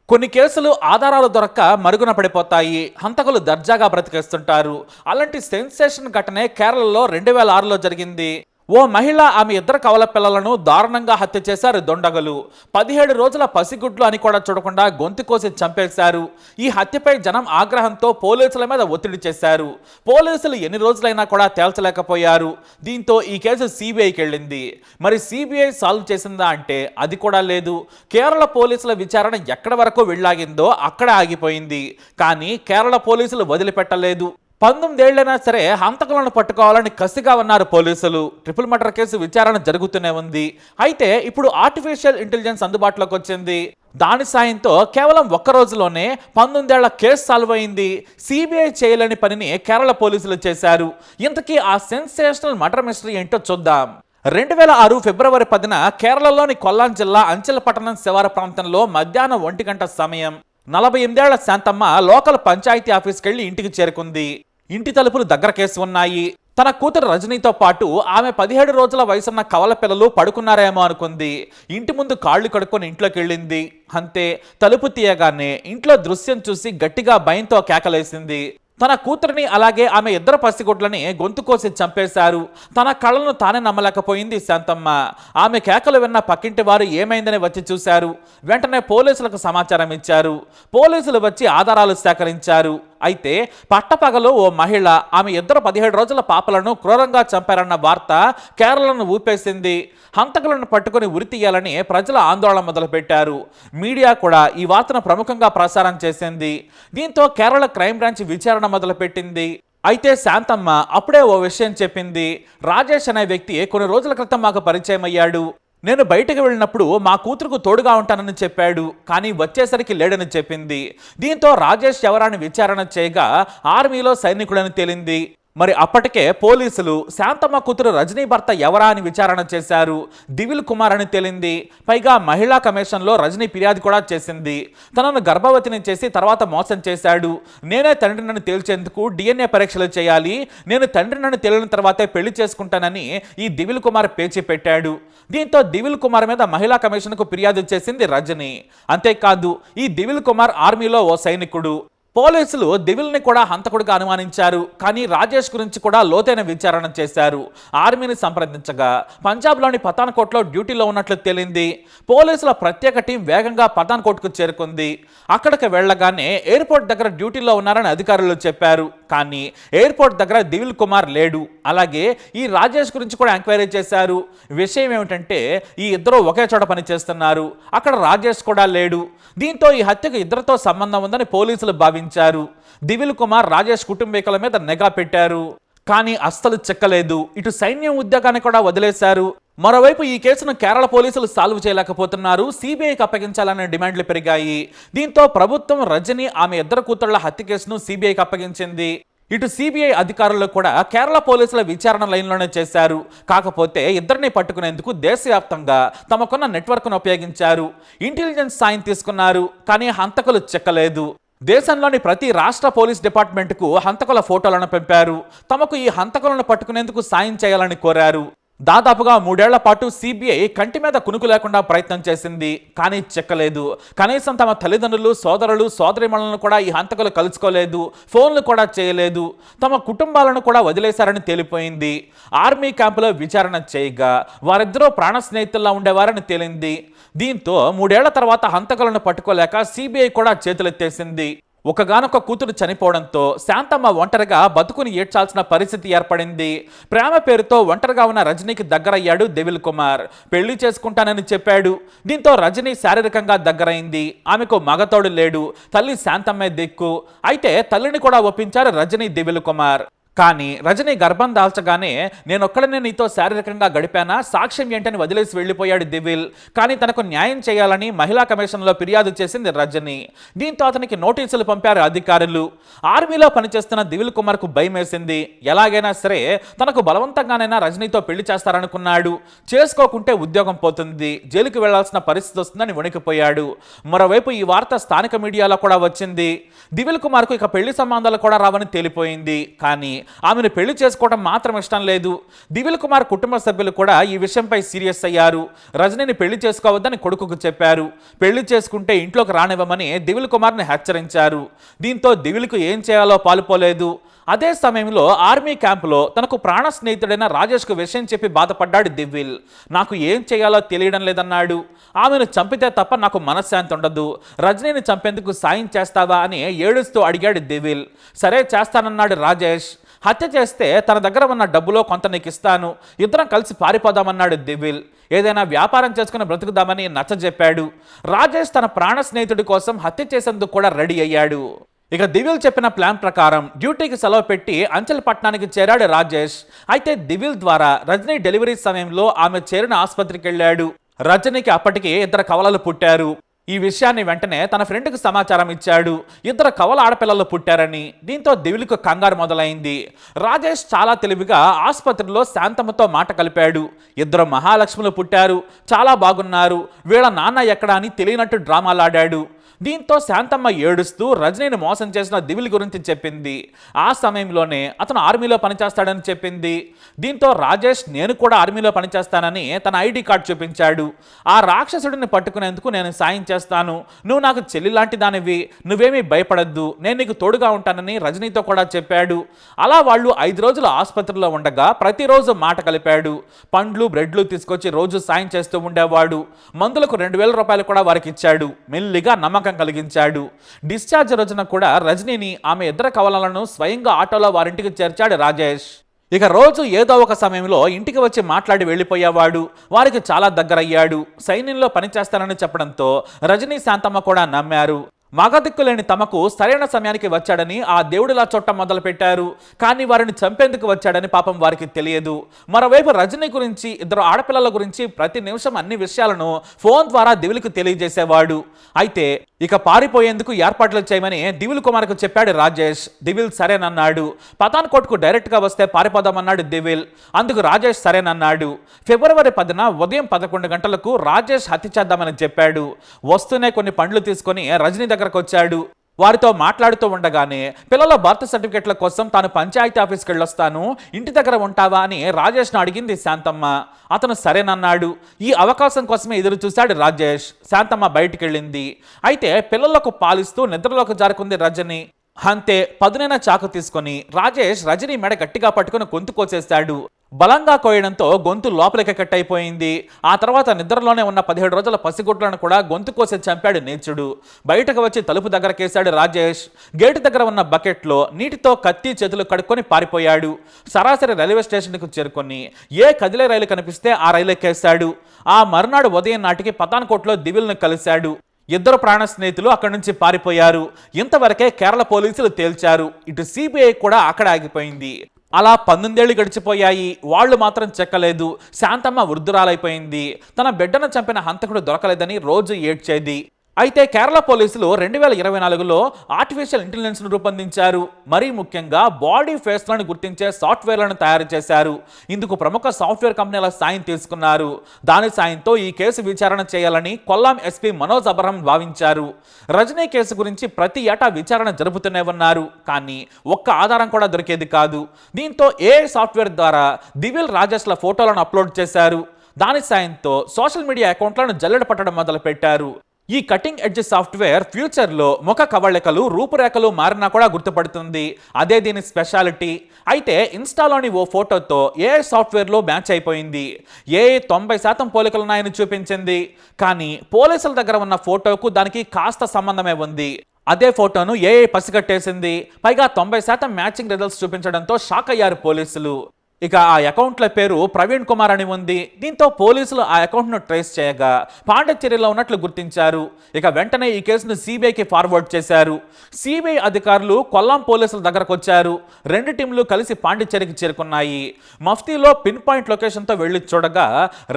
కొన్ని కేసులు ఆధారాలు దొరక్క మరుగున పడిపోతాయి. హంతకులు దర్జాగా బ్రతికేస్తుంటారు. అలాంటి సెన్సేషన్ ఘటనే కేరళలో 2006లో జరిగింది. ఓ మహిళ ఆమె ఇద్దరు కవల పిల్లలను దారుణంగా హత్య చేశారు దొండగలు. 17 రోజుల పసిగుడ్లు అని కూడా చూడకుండా గొంతు కోసి చంపేశారు. ఈ హత్యపై జనం ఆగ్రహంతో పోలీసుల మీద ఒత్తిడి చేశారు. పోలీసులు ఎన్ని రోజులైనా కూడా తేల్చలేకపోయారు. దీంతో ఈ కేసు సిబిఐకి వెళ్ళింది. మరి సిబిఐ సాల్వ్ చేసిందా అంటే అది కూడా లేదు. కేరళ పోలీసుల విచారణ ఎక్కడి వరకు వెళ్ళాగిందో అక్కడ ఆగిపోయింది. కానీ కేరళ పోలీసులు వదిలిపెట్టలేదు. 19 ఏళ్లైనా సరే హంతకులను పట్టుకోవాలని కసిగా ఉన్నారు పోలీసులు. ట్రిపుల్ మర్డర్ కేసు విచారణ జరుగుతూనే ఉంది. అయితే ఇప్పుడు ఆర్టిఫిషియల్ ఇంటెలిజెన్స్ అందుబాటులోకి వచ్చింది. దాని సాయంతో కేవలం ఒక్క రోజులోనే 19 ఏళ్ల కేసు సాల్వ్ అయింది. సిబిఐ చేయలేని పనిని కేరళ పోలీసులు చేశారు. ఇంతకీ ఆ సెన్సేషనల్ మర్డర్ మిస్టరీ ఏంటో చూద్దాం. 2006 ఫిబ్రవరి 10న కేరళలోని కొల్లాం జిల్లా అంచెలపట్టణం శివారు ప్రాంతంలో మధ్యాహ్నం 1 గంట సమయం 48 ఏళ్ల శాంతమ్మ లోకల్ పంచాయతీ ఆఫీస్కి వెళ్లి ఇంటికి చేరుకుంది. ఇంటి తలుపులు దగ్గరకేసి ఉన్నాయి. తన కూతురు రజనీతో పాటు ఆమె 17 రోజుల వయసున్న కవల పిల్లలు పడుకున్నారేమో అనుకుంది. ఇంటి ముందు కాళ్ళు కడుక్కొని ఇంట్లోకి వెళ్ళింది. అంతే, తలుపు తీయగానే ఇంట్లో దృశ్యం చూసి గట్టిగా భయంతో కేకలేసింది. తన కూతురిని అలాగే ఆమె ఇద్దరు పసిగుడ్లని గొంతు కోసి చంపేశారు. తన కళ్ళను తానే నమ్మలేకపోయింది శాంతమ్మ. ఆమె కేకలు విన్న పక్కింటి వారు ఏమైందని వచ్చి చూశారు. వెంటనే పోలీసులకు సమాచారం ఇచ్చారు. పోలీసులు వచ్చి ఆధారాలు సేకరించారు. అయితే పట్టపగలు ఓ మహిళ ఆమె ఇద్దరు 17 రోజుల పాపలను క్రూరంగా చంపారన్న వార్త కేరళను ఊపేసింది. హంతకులను పట్టుకుని ఉరి తీయాలని ప్రజల ఆందోళన మొదలుపెట్టారు. మీడియా కూడా ఈ వార్తను ప్రముఖంగా ప్రసారం చేసింది. దీంతో కేరళ క్రైమ్ బ్రాంచ్ విచారణ మొదలుపెట్టింది. అయితే శాంతమ్మ అప్పుడే ఓ విషయం చెప్పింది. రాజేష్ అనే వ్యక్తి కొన్ని రోజుల క్రితం మాకు పరిచయం అయ్యాడు. నేను బయటకు వెళ్ళినప్పుడు మా కూతురుకు తోడుగా ఉంటానని చెప్పాడు. కానీ వచ్చేసరికి లేడని చెప్పింది. దీంతో రాజేష్ ఎవరాని విచారణ చేయగా ఆర్మీలో సైనికుడని తేలింది. మరి అప్పటికే పోలీసులు శాంతమ్మ కూతురు రజనీ భర్త ఎవరా అని విచారణ చేశారు. దివిల్ కుమార్ అని తేలింది. పైగా మహిళా కమిషన్లో రజనీ ఫిర్యాదు కూడా చేసింది. తనను గర్భవతిని చేసి తర్వాత మోసం చేశాడు. నేనే తండ్రినని తేల్చేందుకు DNA పరీక్షలు చేయాలి. నేను తండ్రినని తేలిన తర్వాతే పెళ్లి చేసుకుంటానని ఈ దివిల్ కుమార్ పేచి పెట్టాడు. దీంతో దివిల్ కుమార్ మీద మహిళా కమిషన్కు ఫిర్యాదు చేసింది రజనీ. అంతేకాదు, ఈ దివిల్ కుమార్ ఆర్మీలో ఓ సైనికుడు. పోలీసులు దివిల్ని కూడా హంతకుడిగా అనుమానించారు. కానీ రాజేష్ గురించి కూడా లోతైన విచారణ చేశారు. ఆర్మీని సంప్రదించగా పంజాబ్లోని పఠాన్కోట్లో డ్యూటీలో ఉన్నట్లు తేలింది. పోలీసుల ప్రత్యేక టీం వేగంగా పఠాన్కోట్కు చేరుకుంది. అక్కడికి వెళ్ళగానే ఎయిర్పోర్ట్ దగ్గర డ్యూటీలో ఉన్నారని అధికారులు చెప్పారు. కానీ ఎయిర్పోర్ట్ దగ్గర దివిల్ కుమార్ లేడు. అలాగే ఈ రాజేష్ గురించి కూడా ఎంక్వైరీ చేశారు. విషయం ఏమిటంటే ఈ ఇద్దరు ఒకే చోట పనిచేస్తున్నారు. అక్కడ రాజేష్ కూడా లేడు. దీంతో ఈ హత్యకు ఇద్దరితో సంబంధం ఉందని పోలీసులు భావించారు. దివిల్ కుమార్ రాజేష్ కుటుంబీకుల మీద నిఘా పెట్టారు. కానీ అస్సలు చెక్కలేదు. ఇటు సైన్యం ఉద్యోగాన్ని కూడా వదిలేశారు. మరోవైపు ఈ కేసును కేరళ పోలీసులు సాల్వ్ చేయలేకపోతున్నారు. సిబిఐకి అప్పగించాలనే డిమాండ్లు పెరిగాయి. దీంతో ప్రభుత్వం రజనీ ఆమె ఇద్దరు కూతుళ్ల హత్య కేసును సిబిఐకి అప్పగించింది. ఇటు సిబిఐ అధికారులు కూడా కేరళ పోలీసుల విచారణ లైన్లోనే చేశారు. కాకపోతే ఇద్దరిని పట్టుకునేందుకు దేశవ్యాప్తంగా తమకున్న నెట్వర్క్ను ఉపయోగించారు. ఇంటెలిజెన్స్ సాయం తీసుకున్నారు. కానీ హంతకులు చెక్కలేదు. దేశంలోని ప్రతి రాష్ట్ర పోలీస్ డిపార్ట్మెంట్కు హంతకుల ఫోటోలను పంపారు. తమకు ఈ హంతకులను పట్టుకునేందుకు సాయం చేయాలని కోరారు. దాదాపుగా 3 ఏళ్ల పాటు సిబిఐ కంటి మీద కునుకు లేకుండా ప్రయత్నం చేసింది. కానీ చెక్కలేదు. కనీసం తమ తల్లిదండ్రులు, సోదరులు, సోదరిమణులను కూడా ఈ హంతకులు కలుసుకోలేదు. ఫోన్లు కూడా చేయలేదు. తమ కుటుంబాలను కూడా వదిలేశారని తేలిపోయింది. ఆర్మీ క్యాంపులో విచారణ చేయగా వారిద్దరూ ప్రాణ స్నేహితుల్లా ఉండేవారని తేలింది. దీంతో 3 ఏళ్ల తర్వాత హంతకులను పట్టుకోలేక సిబిఐ కూడా చేతులెత్తేసింది. ఒకగానొక కూతురు చనిపోవడంతో శాంతమ్మ ఒంటరిగా బతుకుని ఏడ్చాల్సిన పరిస్థితి ఏర్పడింది. ప్రేమ పేరుతో ఒంటరిగా ఉన్న రజనీకి దగ్గరయ్యాడు దివిల్ కుమార్. పెళ్లి చేసుకుంటానని చెప్పాడు. దీంతో రజనీ శారీరకంగా దగ్గరైంది. ఆమెకు మగతోడు లేడు. తల్లి శాంతమ్మే దిక్కు. అయితే తల్లిని కూడా ఒప్పించారు రజనీ దివిల్ కుమార్. కానీ రజనీ గర్భం దాల్చగానే నేనొక్కడనే నీతో శారీరకంగా గడిపానా, సాక్ష్యం ఏంటని వదిలేసి వెళ్ళిపోయాడు దివిల్. కానీ తనకు న్యాయం చేయాలని మహిళా కమిషన్లో ఫిర్యాదు చేసింది రజనీ. దీంతో అతనికి నోటీసులు పంపారు అధికారులు. ఆర్మీలో పనిచేస్తున్న దివిల్ కుమార్కు భయమేసింది. ఎలాగైనా సరే తనకు బలవంతంగానైనా రజనీతో పెళ్లి చేస్తారనుకున్నాడు. చేసుకోకుంటే ఉద్యోగం పోతుంది, జైలుకి వెళ్లాల్సిన పరిస్థితి వస్తుందని వణికిపోయాడు. మరోవైపు ఈ వార్త స్థానిక మీడియాలో కూడా వచ్చింది. దివిల్ కుమార్కు ఇక పెళ్లి సంబంధాలు కూడా రావని తేలిపోయింది. కానీ ఆమెను పెళ్లి చేసుకోవడం మాత్రం ఇష్టం లేదు. దివిల్ కుమార్ కుటుంబ సభ్యులు కూడా ఈ విషయంపై సీరియస్ అయ్యారు. రజనీని పెళ్లి చేసుకోవద్దని కొడుకుకు చెప్పారు. పెళ్లి చేసుకుంటే ఇంట్లోకి రానివ్వమని దివిల్ కుమార్ని హెచ్చరించారు. దీంతో దివిల్కు ఏం చేయాలో పాలుపోలేదు. అదే సమయంలో ఆర్మీ క్యాంపులో తనకు ప్రాణ స్నేహితుడైన రాజేష్కు విషయం చెప్పి బాధపడ్డాడు దివిల్. నాకు ఏం చేయాలో తెలియడం లేదన్నాడు. ఆమెను చంపితే తప్ప నాకు మనశ్శాంతి ఉండదు. రజనీని చంపేందుకు సాయం చేస్తావా అని ఏడుస్తూ అడిగాడు దివిల్. సరే చేస్తానన్నాడు రాజేష్. హత్య చేస్తే తన దగ్గర ఉన్న డబ్బులో కొంత నీకు ఇస్తాను, ఇద్దరం కలిసి పారిపోదామన్నాడు దివిల్. ఏదైనా వ్యాపారం చేసుకుని బ్రతుకుదామని నచ్చజెప్పాడు. రాజేష్ తన ప్రాణ స్నేహితుడి కోసం హత్య చేసేందుకు కూడా రెడీ అయ్యాడు. ఇక దివిల్ చెప్పిన ప్లాన్ ప్రకారం డ్యూటీకి సెలవు పెట్టి అంచల్పట్నానికి చేరాడు రాజేష్. అయితే దివిల్ ద్వారా రజనీ డెలివరీ సమయంలో ఆమె చేరిన ఆసుపత్రికి వెళ్ళాడు. రజనీకి అప్పటికి 2 కవలలు పుట్టారు. ఈ విషయాన్ని వెంటనే తన ఫ్రెండ్కి సమాచారం ఇచ్చాడు. 2 కవల ఆడపిల్లలు పుట్టారని. దీంతో దివిల్కు కంగారు మొదలైంది. రాజేష్ చాలా తెలివిగా ఆసుపత్రిలో శాంతమ్మతో మాట కలిపాడు. 2 మహాలక్ష్ములు పుట్టారు, చాలా బాగున్నారు, వీళ్ళ నాన్న ఎక్కడా అని తెలియనట్టు డ్రామాలాడాడు. దీంతో శాంతమ్మ ఏడుస్తూ రజనీని మోసం చేసిన దివిల్ గురించి చెప్పింది. ఆ సమయంలోనే అతను ఆర్మీలో పనిచేస్తాడని చెప్పింది. దీంతో రాజేష్ నేను కూడా ఆర్మీలో పనిచేస్తానని తన ఐడి కార్డు చూపించాడు. ఆ రాక్షసుడిని పట్టుకునేందుకు నేను సాయం చేస్తాను, నువ్వు నాకు చెల్లి లాంటి దానివి, నువ్వేమీ భయపడద్దు, నేను నీకు తోడుగా ఉంటానని రజనీతో కూడా చెప్పాడు. అలా వాళ్ళు 5 రోజులు ఆసుపత్రిలో ఉండగా ప్రతిరోజు మాట కలిపాడు. పండ్లు బ్రెడ్లు తీసుకొచ్చి రోజు సాయం చేస్తూ ఉండేవాడు. మందులకు 2000 రూపాయలు కూడా వారికి ఇచ్చాడు. మెల్లిగా నమ్మకం కలిగించాడు. డిశ్చార్జ్ రోజున కూడా రజనీని, ఆమె 2 కవలలను స్వయంగా ఆటోలో వారింటికి చేర్చాడు రాజేష్. ఇక రోజు ఏదో ఒక సమయంలో ఇంటికి వచ్చి మాట్లాడి వెళ్ళిపోయేవాడు. వారికి చాలా దగ్గరయ్యాడు. సైన్యంలో పనిచేస్తానని చెప్పడంతో రజనీ శాంతమ్మ కూడా నమ్మారు. మగదిక్కులేని తమకు సరైన సమయానికి వచ్చాడని ఆ దేవుడిలా చూడటం మొదలుపెట్టారు. కానీ వారిని చంపేందుకు వచ్చాడని పాపం వారికి తెలియదు. మరోవైపు రజనీ గురించి, 2 ఆడపిల్లల గురించి ప్రతి నిమిషం అన్ని విషయాలను ఫోన్ ద్వారా దివిల్కు తెలియజేసేవాడు. అయితే ఇక పారిపోయేందుకు ఏర్పాట్లు చేయమని దివిల్ కుమార్కు చెప్పాడు రాజేష్. దివిల్ సరేనన్నాడు. పతాన్కోట్కు డైరెక్ట్గా వస్తే పారిపోదామన్నాడు దివిల్. అందుకు రాజేష్ సరేనన్నాడు. ఫిబ్రవరి 10న ఉదయం 11 గంటలకు రాజేష్ హత్య చేద్దామని చెప్పాడు. వస్తూనే కొన్ని పండ్లు తీసుకొని రజనీ దగ్గరకు వచ్చాడు. వారితో మాట్లాడుతూ ఉండగానే పిల్లల బర్త్ సర్టిఫికెట్ల కోసం తాను పంచాయతీ ఆఫీస్కి వెళ్ళొస్తాను, ఇంటి దగ్గర ఉంటావా అని రాజేష్ను అడిగింది శాంతమ్మ. అతను సరేనన్నాడు. ఈ అవకాశం కోసమే ఎదురు చూశాడు రాజేష్. శాంతమ్మ బయటికి వెళ్ళింది. అయితే పిల్లలకు పాలిస్తూ నిద్రలోకి జారుకుంది రజని. అంతే పదునైన చాకు తీసుకొని రాజేష్ రజనీ మెడ గట్టిగా పట్టుకుని గొంతు కోసేశాడు. బలంగా కోయడంతో గొంతు లోపలికి కట్టయిపోయింది. ఆ తర్వాత నిద్రలోనే ఉన్న 17 రోజుల పసిగుడ్లను కూడా గొంతు కోసి చంపాడు నీచుడు. బయటకు వచ్చి తలుపు దగ్గరకేశాడు రాజేష్. గేటు దగ్గర ఉన్న బకెట్లో నీటితో కత్తి చేతులు కడుక్కొని పారిపోయాడు. సరాసరి రైల్వే స్టేషన్కు చేరుకొని ఏ కదిలే రైలు కనిపిస్తే ఆ రైలు ఎక్కేశాడు. ఆ మరునాడు ఉదయం నాటికి పతాన్కోట్లో దివిల్ను కలిశాడు. 2 ప్రాణ స్నేహితులు అక్కడి నుంచి పారిపోయారు. ఇంతవరకే కేరళ పోలీసులు తేల్చారు. ఇటు సిబిఐ కూడా అక్కడ ఆగిపోయింది. అలా 19 ఏళ్లు గడిచిపోయాయి. వాళ్ళు మాత్రం చెక్కలేదు. శాంతమ్మ వృద్ధురాలైపోయింది. తన బిడ్డను చంపిన హంతకుడు దొరకలేదని రోజు ఏడ్చేది. అయితే కేరళ పోలీసులు 2024లో ఆర్టిఫిషియల్ ఇంటెలిజెన్స్ను రూపొందించారు. మరీ ముఖ్యంగా బాడీ ఫేస్లను గుర్తించే సాఫ్ట్వేర్లను తయారు చేశారు. ఇందుకు ప్రముఖ సాఫ్ట్వేర్ కంపెనీల సాయం తీసుకున్నారు. దాని సాయంతో ఈ కేసు విచారణ చేయాలని కొల్లాం ఎస్పీ మనోజ్ అబ్రహం భావించారు. రజనీ కేసు గురించి ప్రతి ఏటా విచారణ జరుపుతూనే ఉన్నారు. కానీ ఒక్క ఆధారం కూడా దొరికేది కాదు. దీంతో ఏఐ సాఫ్ట్వేర్ ద్వారా దివిల్ రాజేష్ల ఫోటోలను అప్లోడ్ చేశారు. దాని సాయంతో సోషల్ మీడియా అకౌంట్లను జల్లెడ పట్టడం మొదలుపెట్టారు. ఈ కటింగ్ ఎడ్జ్ సాఫ్ట్వేర్ ఫ్యూచర్లో ముఖ కవళికలు, రూపురేఖలు మారినా కూడా గుర్తుపడుతుంది. అదే దీని స్పెషాలిటీ. అయితే ఇన్స్టాలోని ఓ ఫోటోతో ఏఐ సాఫ్ట్వేర్లో మ్యాచ్ అయిపోయింది. ఏఐ 90% పోలికలున్నాయని చూపించింది. కానీ పోలీసుల దగ్గర ఉన్న ఫోటోకు దానికి కాస్త సంబంధమే ఉంది. అదే ఫోటోను ఏఐ పసిగట్టేసింది. పైగా 90% మ్యాచింగ్ రిజల్ట్స్ చూపించడంతో షాక్ అయ్యారు పోలీసులు. ఇక ఆ అకౌంట్ల పేరు ప్రవీణ్ కుమార్ అని ఉంది. దీంతో పోలీసులు ఆ అకౌంట్ను ట్రేస్ చేయగా పాండిచ్చేరిలో ఉన్నట్లు గుర్తించారు. ఇక వెంటనే ఈ కేసును సిబిఐకి ఫార్వర్డ్ చేశారు. సిబిఐ అధికారులు కొల్లాం పోలీసుల దగ్గరకు వచ్చారు. 2 టీంలు కలిసి పాండిచ్చేరికి చేరుకున్నాయి. మఫ్తీలో పిన్ పాయింట్ లొకేషన్తో వెళ్లి చూడగా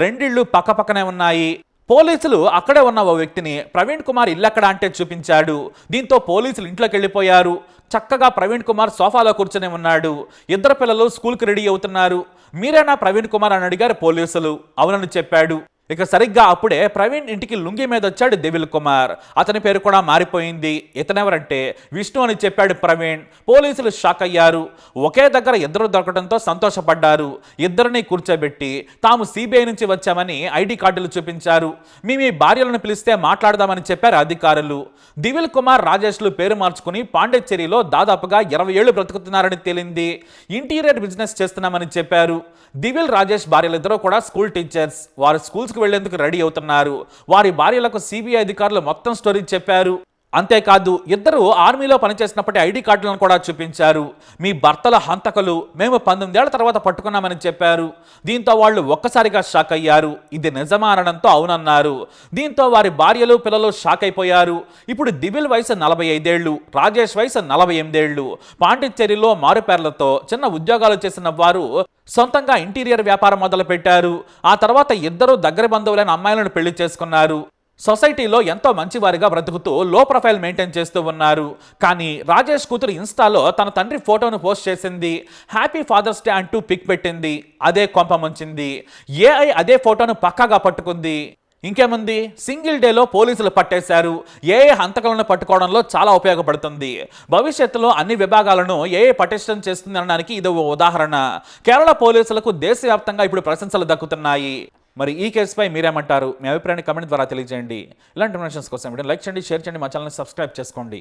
2 ఇళ్లు పక్కపక్కనే ఉన్నాయి. పోలీసులు అక్కడే ఉన్న ఓ వ్యక్తిని ప్రవీణ్ కుమార్ ఇల్లెక్కడ అంటే చూపించాడు. దీంతో పోలీసులు ఇంట్లోకి వెళ్ళిపోయారు. చక్కగా ప్రవీణ్ కుమార్ సోఫాలో కూర్చొని ఉన్నాడు. 2 పిల్లలు స్కూల్కి రెడీ అవుతున్నారు. మీరేనా ప్రవీణ్ కుమార్ అని అడిగారు పోలీసులు. అవునని చెప్పాడు. ఇక సరిగ్గా అప్పుడే ప్రవీణ్ ఇంటికి లుంగి మీద వచ్చాడు దివిల్ కుమార్. అతని పేరు కూడా మారిపోయింది. ఇతనెవరంటే విష్ణు అని చెప్పాడు ప్రవీణ్. పోలీసులు షాక్ అయ్యారు. ఒకే దగ్గర ఇద్దరు దొరకడంతో సంతోషపడ్డారు. ఇద్దరిని కూర్చోబెట్టి తాము సిబిఐ నుంచి వచ్చామని ఐడి కార్డులు చూపించారు. మీ భార్యలను పిలిస్తే మాట్లాడదామని చెప్పారు అధికారులు. దివిల్ కుమార్, రాజేష్లు పేరు మార్చుకుని పాండిచ్చేరిలో దాదాపుగా 20 ఏళ్లు బ్రతుకుతున్నారని తేలింది. ఇంటీరియర్ బిజినెస్ చేస్తున్నామని చెప్పారు. దివిల్, రాజేష్ భార్యలిద్దరూ కూడా స్కూల్ టీచర్స్. వారు స్కూల్స్కి వెళ్లేందుకు రెడీ అవుతున్నారు. వారి భార్యలకు సిబిఐ అధికారులు మొత్తం స్టోరీ చెప్పారు. అంతేకాదు, ఇద్దరు ఆర్మీలో పనిచేసినప్పటి ఐడి కార్డులను కూడా చూపించారు. మీ భర్తల హంతకులు మేము 19 ఏళ్ల తర్వాత పట్టుకున్నామని చెప్పారు. దీంతో వాళ్ళు ఒక్కసారిగా షాక్ అయ్యారు. ఇది నిజమా అనడంతో అవునన్నారు. దీంతో వారి భార్యలు, పిల్లలు షాక్ అయిపోయారు. ఇప్పుడు దివిల్ వయసు 45 ఏళ్లు, రాజేష్ వయసు 48 ఏళ్లు. పాండిచ్చేరిలో మారుపేర్లతో చిన్న ఉద్యోగాలు చేసిన వారు సొంతంగా ఇంటీరియర్ వ్యాపారం మొదలు పెట్టారు. ఆ తర్వాత ఇద్దరు దగ్గర బంధువులైన అమ్మాయిలను పెళ్లి చేసుకున్నారు. సొసైటీలో ఎంతో మంచివారిగా బ్రతుకుతూ లో ప్రొఫైల్ మెయింటైన్ చేస్తూ ఉన్నారు. కానీ రాజేష్ కూతురు ఇన్స్టాలో తన తండ్రి ఫోటోను పోస్ట్ చేసింది. హ్యాపీ ఫాదర్స్ డే అంటూ పిక్ పెట్టింది. అదే కొంప ముంచింది. ఏఐ అదే ఫోటోను పక్కాగా పట్టుకుంది. ఇంకేముంది, సింగిల్ డేలో పోలీసులు పట్టేశారు. ఏఏ హంతకులను పట్టుకోవడంలో చాలా ఉపయోగపడుతుంది. భవిష్యత్తులో అన్ని విభాగాలను ఏఏ పటిష్టం చేస్తుంది అనడానికి ఇది ఓ ఉదాహరణ. కేరళ పోలీసులకు దేశవ్యాప్తంగా ఇప్పుడు ప్రశంసలు దక్కుతున్నాయి. మరి ఈ కేసుపై మీరేమంటారు? మీ అభిప్రాయాన్ని కమెంట్ ద్వారా తెలియజేయండి. ఇలాంటి ఇన్ఫర్మేషన్స్ కోసం వీడియో లైక్ చేయండి, షేర్ చేయండి, మా ఛానల్ని సబ్స్క్రైబ్ చేసుకోండి.